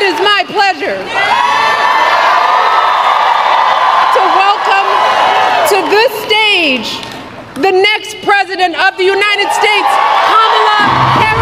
is my pleasure to welcome to this stage the next President of the United States, Kamala Harris.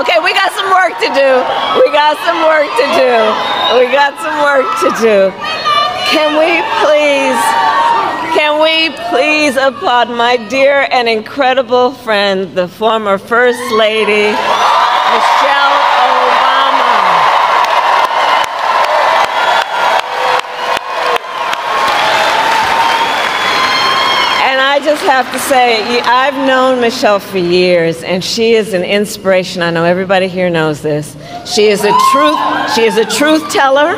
Okay, we got some work to do. We got some work to do. We got some work to do. Can we please applaud my dear and incredible friend, the former First Lady, Michelle Obama. And I just have to say, I've known Michelle for years, and she is an inspiration. I know everybody here knows this. She is a truth teller,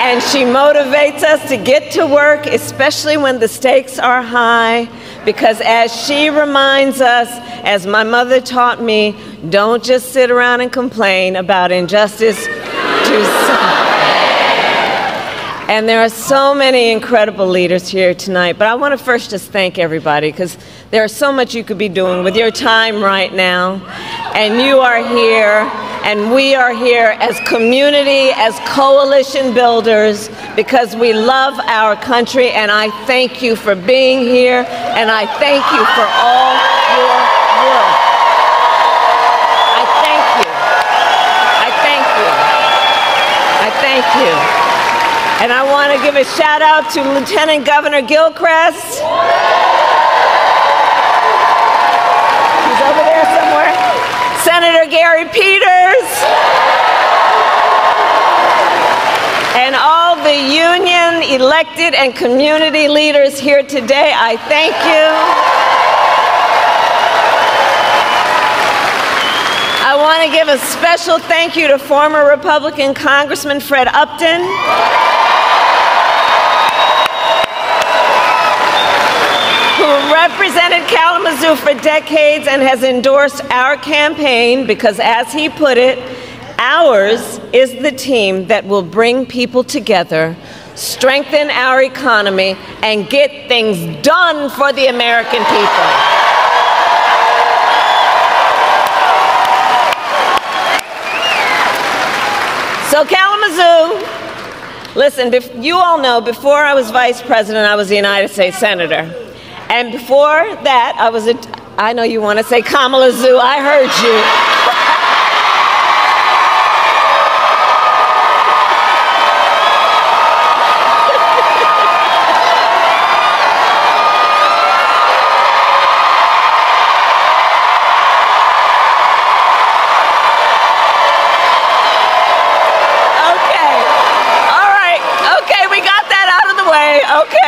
and she motivates us to get to work, especially when the stakes are high, because as she reminds us, as my mother taught me, don't just sit around and complain about injustice. Do something. And there are so many incredible leaders here tonight, but I want to first just thank everybody, because there's so much you could be doing with your time right now, and you are here, and we are here as community, as coalition builders, because we love our country, and I thank you for being here, and I thank you for all your work. I thank you. I thank you. I thank you. And I want to give a shout out to Lieutenant Governor Gilchrist. He's over there somewhere. Senator Gary Peters. And all the union, elected, and community leaders here today, I thank you. I want to give a special thank you to former Republican Congressman Fred Upton, who represented Kalamazoo for decades and has endorsed our campaign because, as he put it, ours is the team that will bring people together, strengthen our economy, and get things done for the American people. So Kalamazoo, listen, you all know, before I was vice president, I was a United States senator. And before that, I know you want to say Kamala Zoo, I heard you.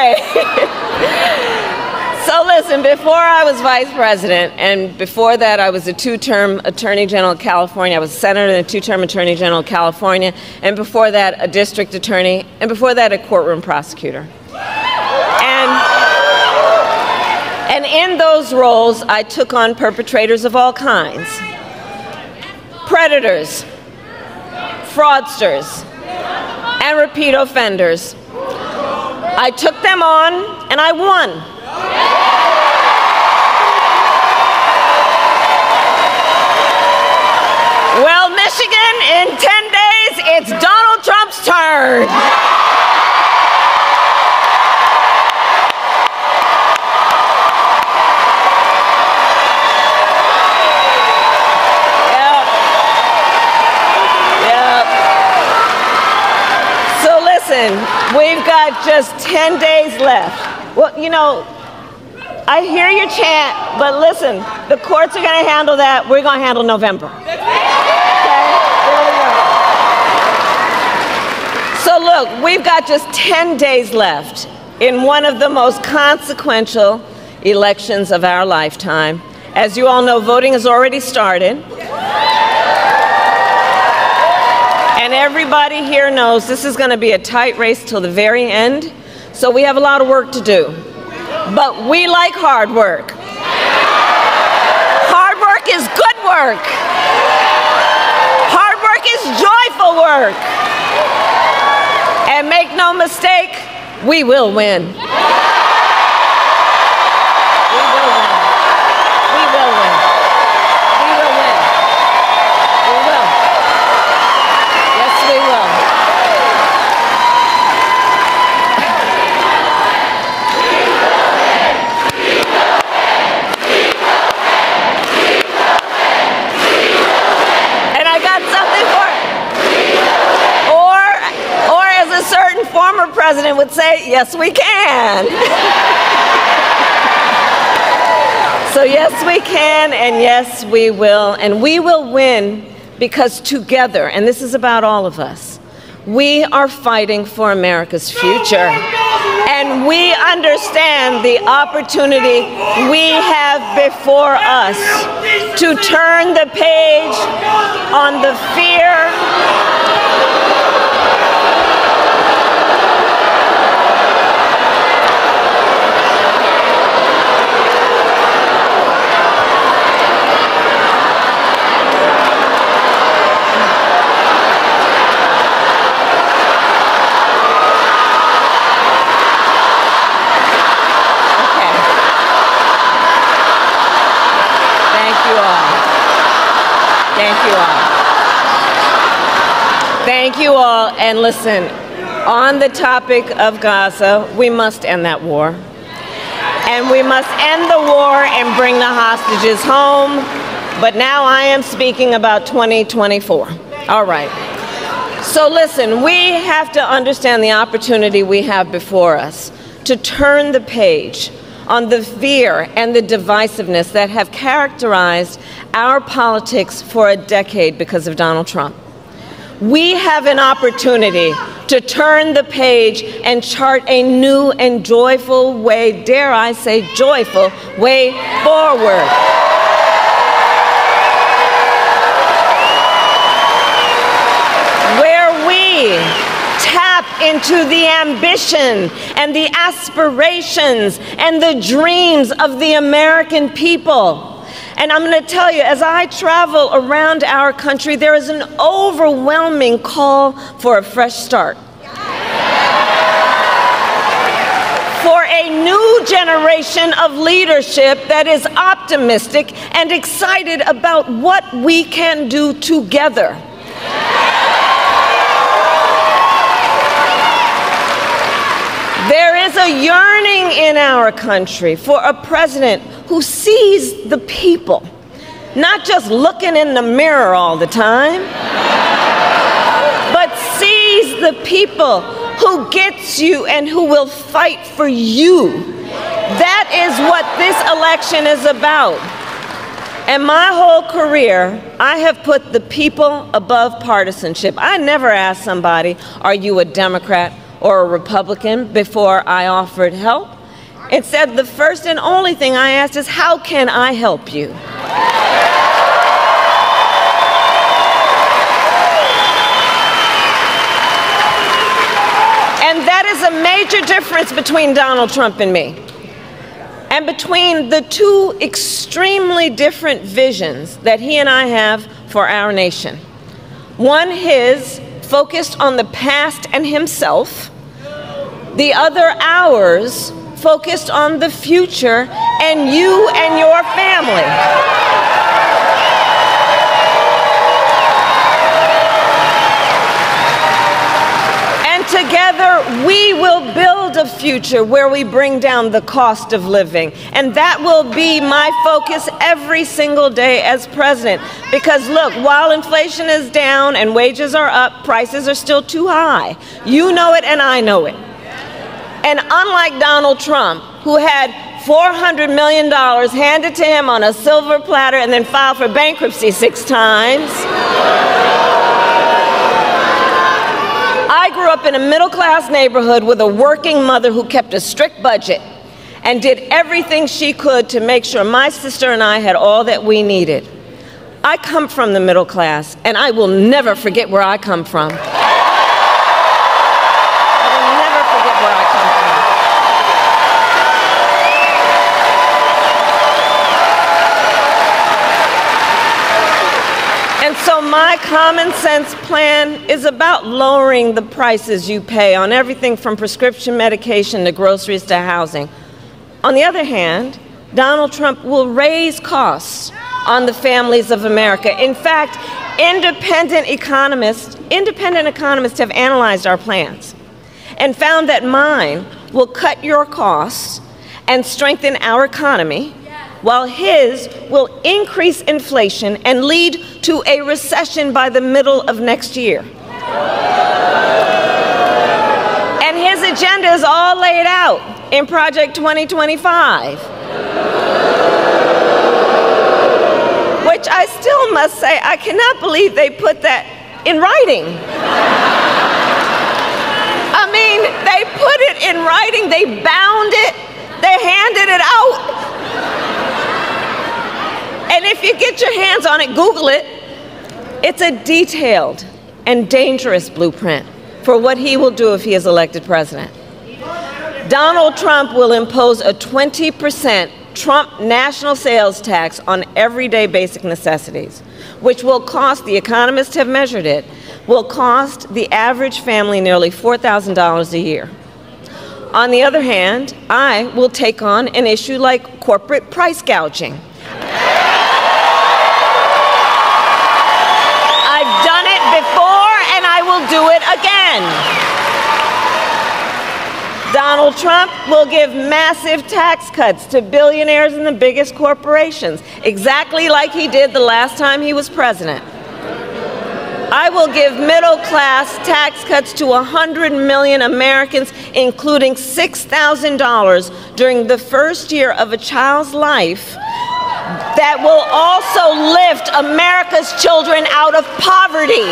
Okay. So listen, before I was vice president, and before that I was a two-term Attorney General of California, I was a senator and a two-term Attorney General of California, and before that a district attorney, and before that a courtroom prosecutor. And in those roles, I took on perpetrators of all kinds. Predators, fraudsters, and repeat offenders. I took them on, and I won. Well, Michigan, in 10 days, it's Donald Trump's turn. We've got just 10 days left. Well, you know, I hear your chant, but listen, the courts are going to handle that. We're going to handle November. Okay? There we go. So look, we've got just 10 days left in one of the most consequential elections of our lifetime. As you all know, voting has already started. And everybody here knows this is going to be a tight race till the very end, so we have a lot of work to do. But we like hard work. Hard work is good work. Hard work is joyful work. And make no mistake, we will win. Former president would say, yes, we can. So yes, we can, and yes, we will. And we will win because together, and this is about all of us, we are fighting for America's future. And we understand the opportunity we have before us to turn the page on the fear, Thank you all. And listen, on the topic of Gaza, we must end that war. And we must end the war and bring the hostages home. But now I am speaking about 2024. All right. So listen, we have to understand the opportunity we have before us to turn the page on the fear and the divisiveness that have characterized our politics for a decade because of Donald Trump. We have an opportunity to turn the page and chart a new and joyful way, dare I say joyful, way forward. Where we tap into the ambition and the aspirations and the dreams of the American people. And I'm going to tell you, as I travel around our country, there is an overwhelming call for a fresh start. For a new generation of leadership that is optimistic and excited about what we can do together. There is a yearning in our country for a president who sees the people, not just looking in the mirror all the time, but sees the people, who gets you and who will fight for you. That is what this election is about. And my whole career, I have put the people above partisanship. I never ask somebody, are you a Democrat or a Republican before I offered help. Instead, the first and only thing I asked is, how can I help you? And that is a major difference between Donald Trump and me, and between the two extremely different visions that he and I have for our nation. One, his, focused on the past and himself. The other, ours, focused on the future and you and your family. Together, we will build a future where we bring down the cost of living. And that will be my focus every single day as president. Because look, while inflation is down and wages are up, prices are still too high. You know it and I know it. And unlike Donald Trump, who had $400 million handed to him on a silver platter and then filed for bankruptcy 6 times, I grew up in a middle-class neighborhood with a working mother who kept a strict budget and did everything she could to make sure my sister and I had all that we needed. I come from the middle class, and I will never forget where I come from. I will never forget where I come from. And so my common sense plan is about lowering the prices you pay on everything from prescription medication to groceries to housing. On the other hand, Donald Trump will raise costs on the families of America. In fact, independent economists have analyzed our plans and found that mine will cut your costs and strengthen our economy, while his will increase inflation and lead to a recession by the middle of next year. And his agenda is all laid out in Project 2025, which I still must say, I cannot believe they put that in writing. I mean, they put it in writing, they bound it, they handed it out. And if you get your hands on it, Google it. It's a detailed and dangerous blueprint for what he will do if he is elected president. Donald Trump will impose a 20% Trump national sales tax on everyday basic necessities, which will cost, the economists have measured it, will cost the average family nearly $4,000 a year. On the other hand, I will take on an issue like corporate price gouging. I've done it before, and I will do it again. Donald Trump will give massive tax cuts to billionaires and the biggest corporations, exactly like he did the last time he was president. I will give middle-class tax cuts to 100 million Americans, including $6,000 during the first year of a child's life, that will also lift America's children out of poverty.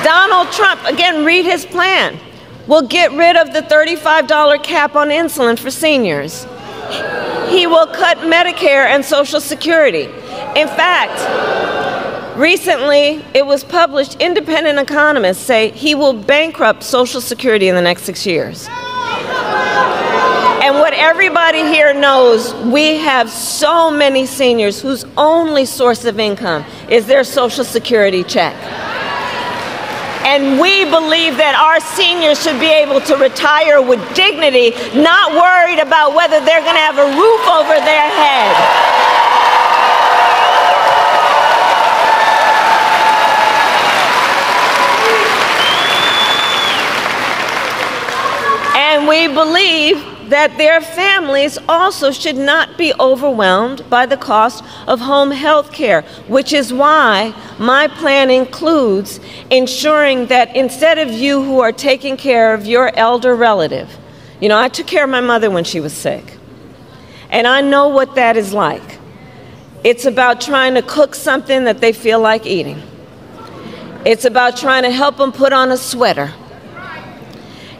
Donald Trump, again, read his plan, will get rid of the $35 cap on insulin for seniors. He will cut Medicare and Social Security. In fact, recently it was published, independent economists say he will bankrupt Social Security in the next 6 years. And what everybody here knows, we have so many seniors whose only source of income is their Social Security check. And we believe that our seniors should be able to retire with dignity, not worried about whether they're going to have a roof over their head. And we believe that their families also should not be overwhelmed by the cost of home health care, which is why my plan includes ensuring that instead of you who are taking care of your elder relative, you know, I took care of my mother when she was sick, And I know what that is like. It's about trying to cook something that they feel like eating. It's about trying to help them put on a sweater.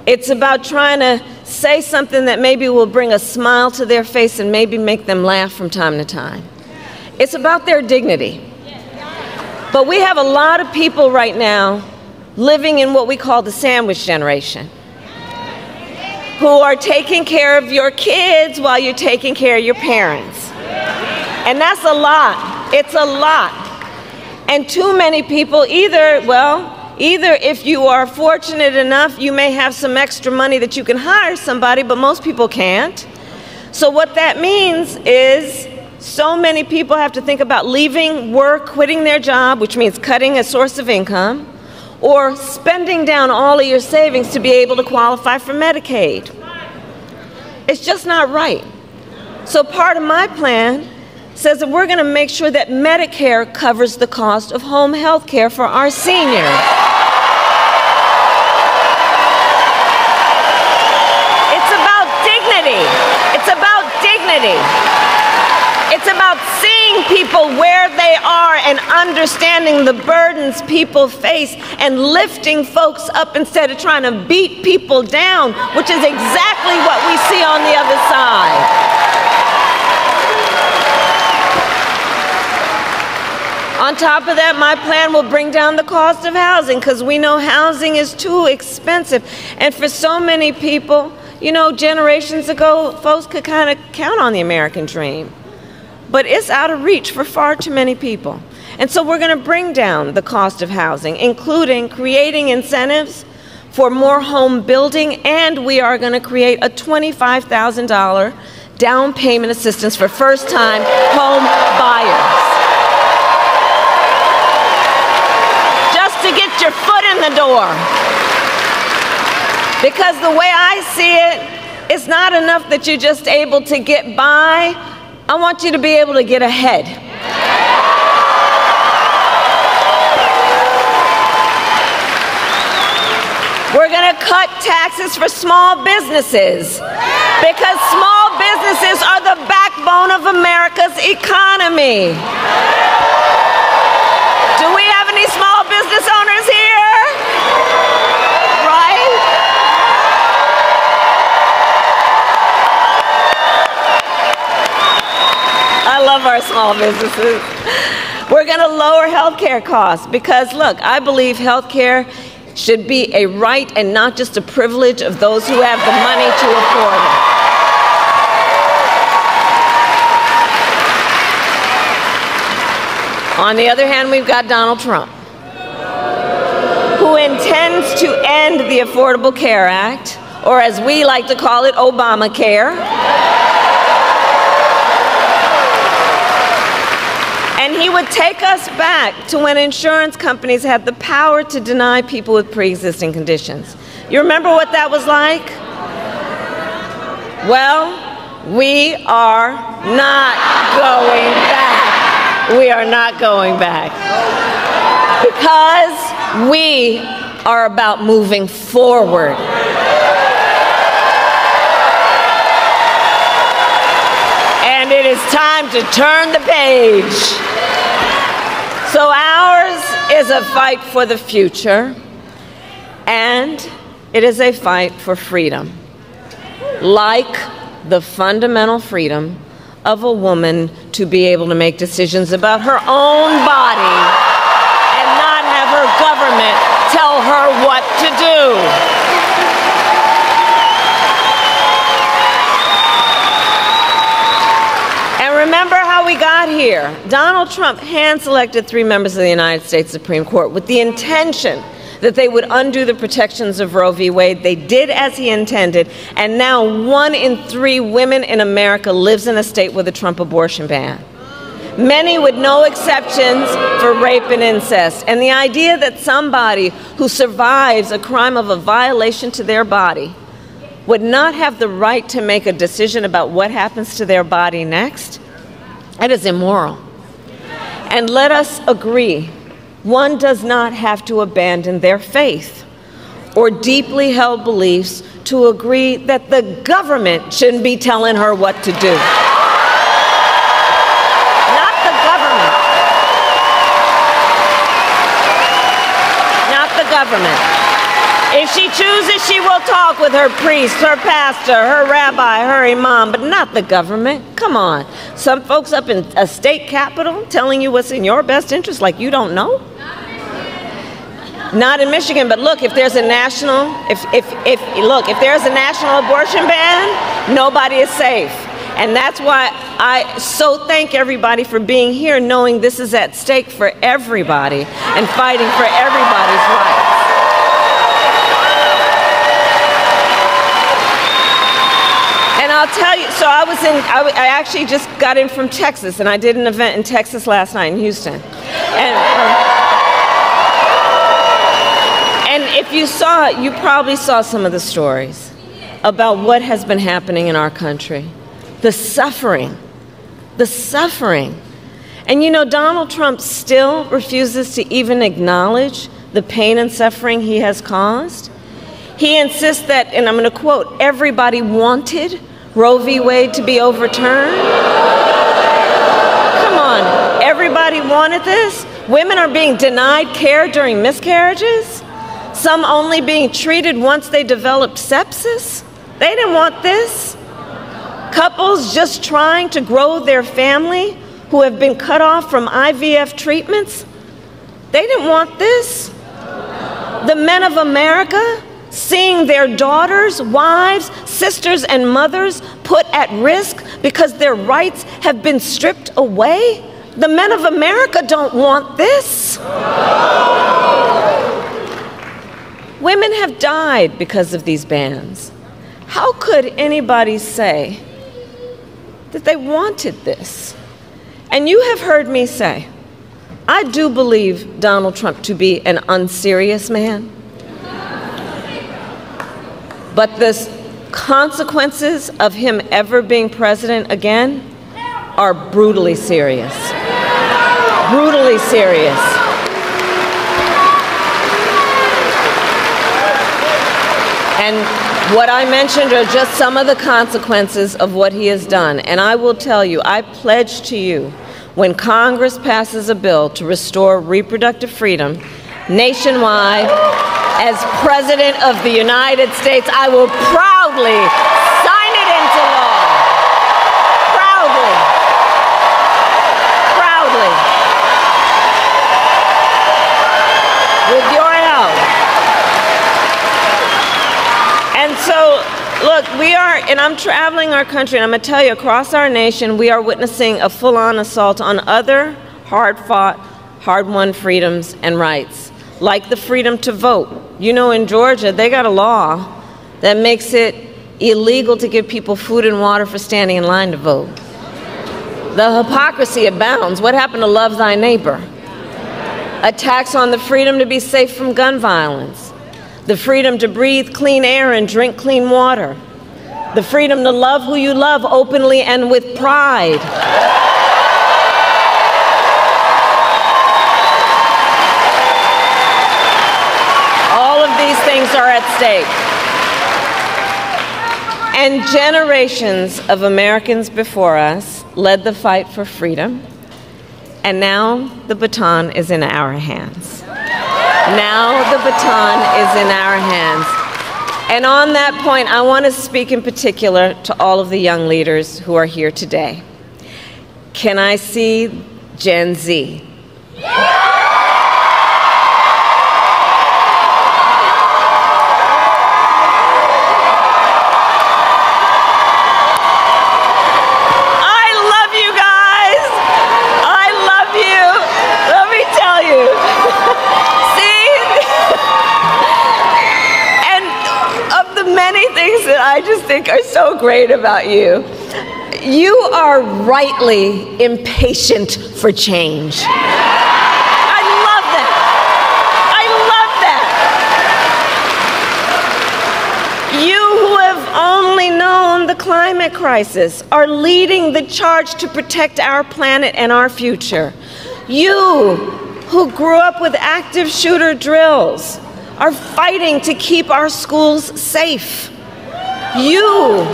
It's about trying to say something that maybe will bring a smile to their face and maybe make them laugh from time to time. It's about their dignity. But we have a lot of people right now living in what we call the sandwich generation, who are taking care of your kids while you're taking care of your parents. And that's a lot. It's a lot. And too many people either if you are fortunate enough, you may have some extra money that you can hire somebody, but most people can't. So what that means is so many people have to think about leaving work, quitting their job, which means cutting a source of income, or spending down all of your savings to be able to qualify for Medicaid. It's just not right. So part of my plan says that we're going to make sure that Medicare covers the cost of home health care for our seniors. It's about dignity. It's about dignity. It's about seeing people where they are and understanding the burdens people face and lifting folks up instead of trying to beat people down, which is exactly what we see on the other side. On top of that, my plan will bring down the cost of housing because we know housing is too expensive. And for so many people, you know, generations ago, folks could kind of count on the American dream. But it's out of reach for far too many people. And so we're going to bring down the cost of housing, including creating incentives for more home building, and we are going to create a $25,000 down payment assistance for first-time home buyers. Just to get your foot in the door. Because the way I see it, it's not enough that you're just able to get by. I want you to be able to get ahead. We're going to cut taxes for small businesses because small businesses are the backbone of America's economy. Do we have any small business owners here? Right? I love our small businesses. We're going to lower health care costs because, look, I believe health care should be a right and not just a privilege of those who have the money to afford it. On the other hand, we've got Donald Trump, who intends to end the Affordable Care Act, or as we like to call it, Obamacare. And he would take us back to when insurance companies had the power to deny people with pre-existing conditions. You remember what that was like? Well, we are not going back. We are not going back. Because we are about moving forward. And it is time to turn the page. So ours is a fight for the future, and it is a fight for freedom, like the fundamental freedom of a woman to be able to make decisions about her own body and not have her government tell her what to do. Remember how we got here. Donald Trump hand-selected 3 members of the United States Supreme Court with the intention that they would undo the protections of Roe v. Wade. They did as he intended, and now 1 in 3 women in America lives in a state with a Trump abortion ban. Many with no exceptions for rape and incest. And the idea that somebody who survives a crime of a violation to their body would not have the right to make a decision about what happens to their body next, that is immoral. And let us agree, one does not have to abandon their faith or deeply held beliefs to agree that the government shouldn't be telling her what to do. government. If she chooses, she will talk with her priest, her pastor, her rabbi, her imam, but not the government. Come on. Some folks up in a state capitol telling you what's in your best interest like you don't know? Not in Michigan, but look, if there's a national, if there's a national abortion ban, nobody is safe. And that's why I so thank everybody for being here, knowing this is at stake for everybody and fighting for everybody's rights. And I'll tell you, so I actually just got in from Texas, and I did an event in Texas last night in Houston. And if you saw it, you probably saw some of the stories about what has been happening in our country. The suffering. And you know, Donald Trump still refuses to even acknowledge the pain and suffering he has caused. He insists that, and I'm going to quote, everybody wanted Roe v. Wade to be overturned. Come on, everybody wanted this? Women are being denied care during miscarriages? Some only being treated once they developed sepsis? They didn't want this. Couples just trying to grow their family who have been cut off from IVF treatments? They didn't want this. The men of America seeing their daughters, wives, sisters, and mothers put at risk because their rights have been stripped away? The men of America don't want this. Women have died because of these bans. How could anybody say that they wanted this? And you have heard me say, I do believe Donald Trump to be an unserious man. But the consequences of him ever being president again are brutally serious. Brutally serious. And what I mentioned are just some of the consequences of what he has done. And I will tell you, I pledge to you, when Congress passes a bill to restore reproductive freedom nationwide, as President of the United States, I will proudly sign it into law. Proudly. Proudly. With your help. And so, look, and I'm traveling our country, and I'm going to tell you, across our nation, we are witnessing a full-on assault on other hard-fought, hard-won freedoms and rights, like the freedom to vote. You know, in Georgia, they got a law that makes it illegal to give people food and water for standing in line to vote. The hypocrisy abounds. What happened to love thy neighbor? Attacks on the freedom to be safe from gun violence. The freedom to breathe clean air and drink clean water. The freedom to love who you love openly and with pride. These things are at stake. And generations of Americans before us led the fight for freedom, and now the baton is in our hands. Now the baton is in our hands. And on that point, I want to speak in particular to all of the young leaders who are here today. Can I see Gen Z? That I just think are so great about you. You are rightly impatient for change. I love that. I love that. You who have only known the climate crisis are leading the charge to protect our planet and our future. You who grew up with active shooter drills are fighting to keep our schools safe. You,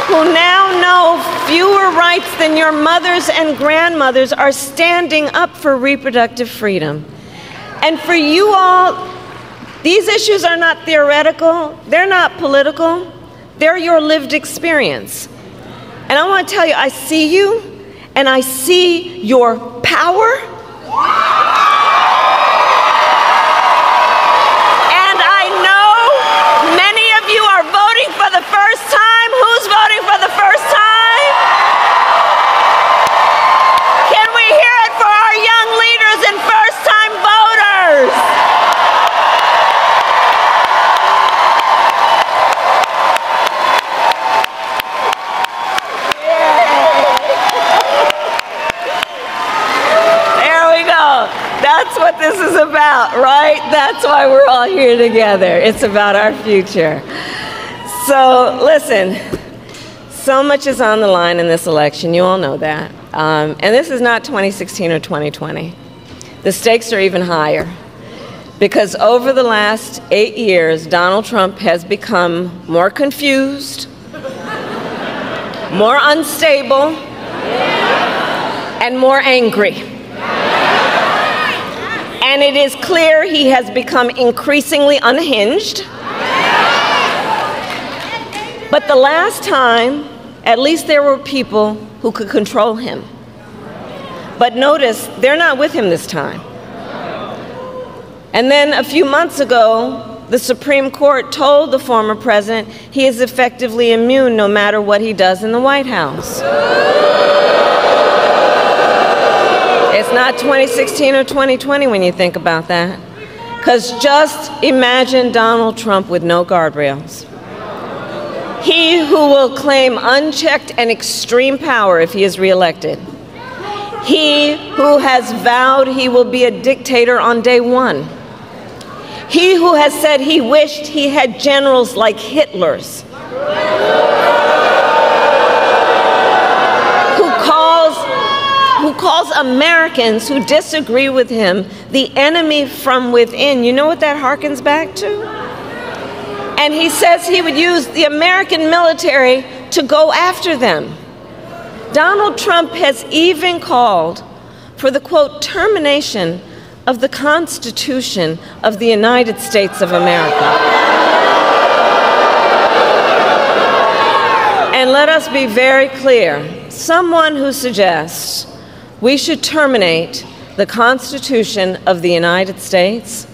who now know fewer rights than your mothers and grandmothers, are standing up for reproductive freedom. And for you all, these issues are not theoretical, they're not political, they're your lived experience. And I want to tell you, I see you, and I see your power. And I know many of you are voting for the first time. Who's voting for the first time? Can we hear it for our young leaders and first-time voters? That's what this is about, right? That's why we're all here together. It's about our future. So listen, so much is on the line in this election. You all know that. And this is not 2016 or 2020. The stakes are even higher. Because over the last 8 years, Donald Trump has become more confused, more unstable, and more angry. And it is clear he has become increasingly unhinged. But the last time, at least there were people who could control him. But notice, they're not with him this time. And then a few months ago, the Supreme Court told the former president he is effectively immune no matter what he does in the White House. It's not 2016 or 2020 when you think about that. Because just imagine Donald Trump with no guardrails. He who will claim unchecked and extreme power if he is reelected. He who has vowed he will be a dictator on day one. He who has said he wished he had generals like Hitler's. Who calls Americans who disagree with him the enemy from within. You know what that harkens back to? And he says he would use the American military to go after them. Donald Trump has even called for the, quote, termination of the Constitution of the United States of America. And let us be very clear. Someone who suggests we should terminate the Constitution of the United States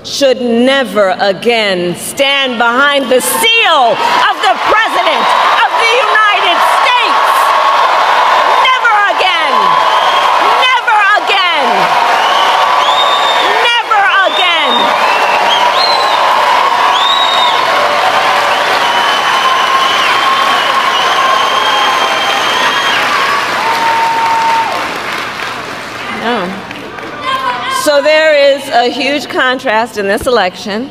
should never again stand behind the seal of the President of the United States. Never again. Never again. Never again. No. So there is a huge contrast in this election,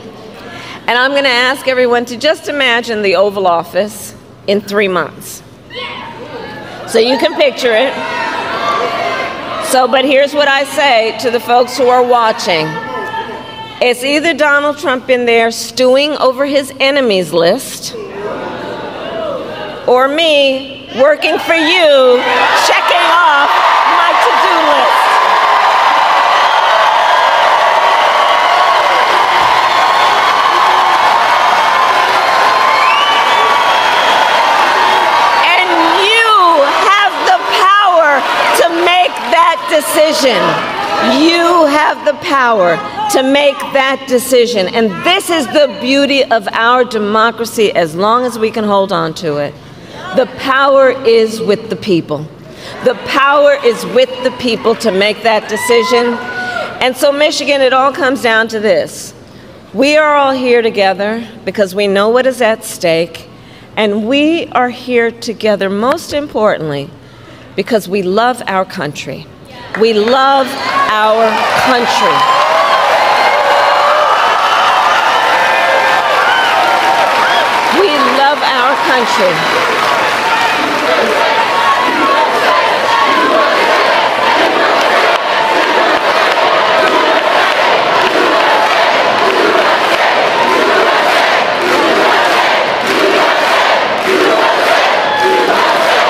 and I'm going to ask everyone to just imagine the Oval Office in 3 months. So you can picture it. But here's what I say to the folks who are watching. It's either Donald Trump in there stewing over his enemies list, or me working for you, checking off my to-do list. Decision. You have the power to make that decision. And this is the beauty of our democracy as long as we can hold on to it. The power is with the people. The power is with the people to make that decision. And so, Michigan, it all comes down to this. We are all here together because we know what is at stake. And we are here together, most importantly, because we love our country. We love our country. We love our country.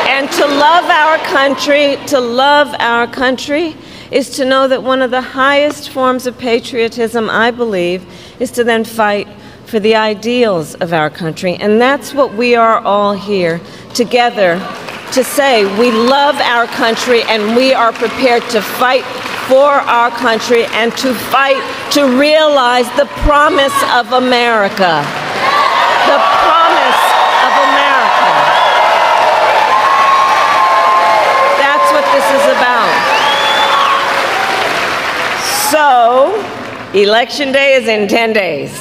And to love our country is to know that one of the highest forms of patriotism, I believe, is to then fight for the ideals of our country. And that's what we are all here together to say. We love our country and we are prepared to fight for our country and to fight to realize the promise of America. The promise of America. That's what this is about. So, Election Day is in 10 days.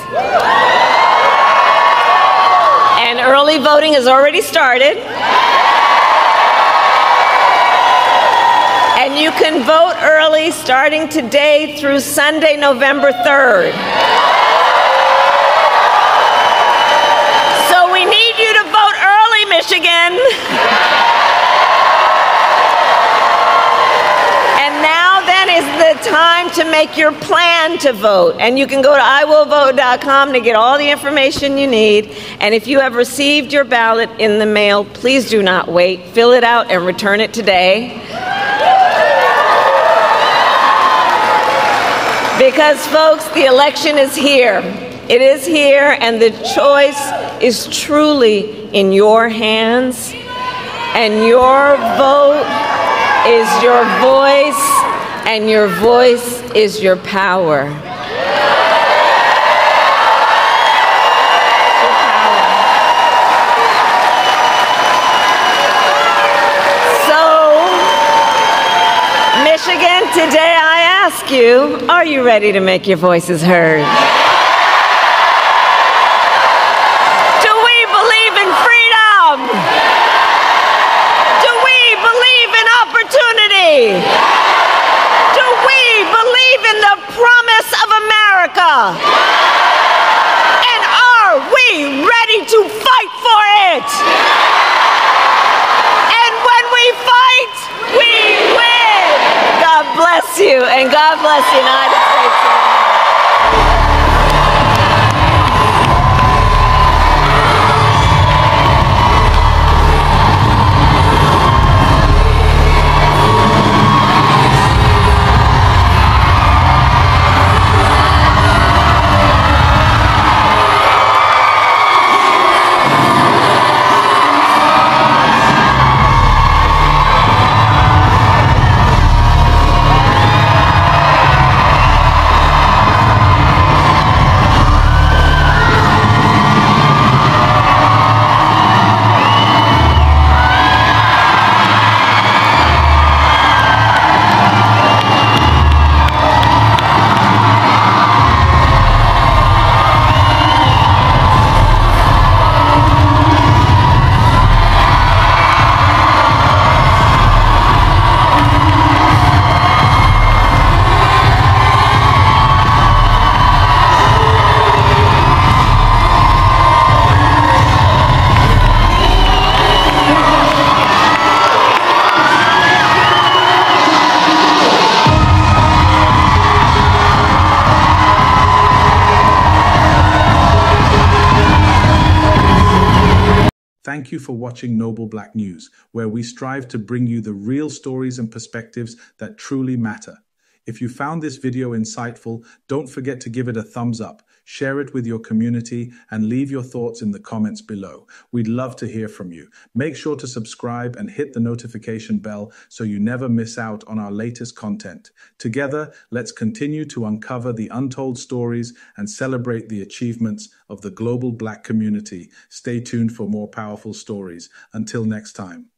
And early voting has already started. And you can vote early starting today through Sunday, November 3rd. So we need you to vote early, Michigan. And now then is the time to make your plan to vote. And you can go to iwillvote.com to get all the information you need. And if you have received your ballot in the mail, please do not wait. Fill it out and return it today. Because, folks, the election is here. It is here, and the choice is truly in your hands. And your vote is your voice, and your voice is your power. So, Michigan, today I ask you, are you ready to make your voices heard? Do we believe in freedom? Do we believe in opportunity? Do we believe in the promise of America? And are we ready to fight for it? And when we fight, we win. God bless you, and God bless the United States of America. Thank you for watching Noble Black News, where we strive to bring you the real stories and perspectives that truly matter. If you found this video insightful, don't forget to give it a thumbs up, share it with your community, and leave your thoughts in the comments below. We'd love to hear from you. Make sure to subscribe and hit the notification bell so you never miss out on our latest content. Together, let's continue to uncover the untold stories and celebrate the achievements of the global Black community. Stay tuned for more powerful stories. Until next time.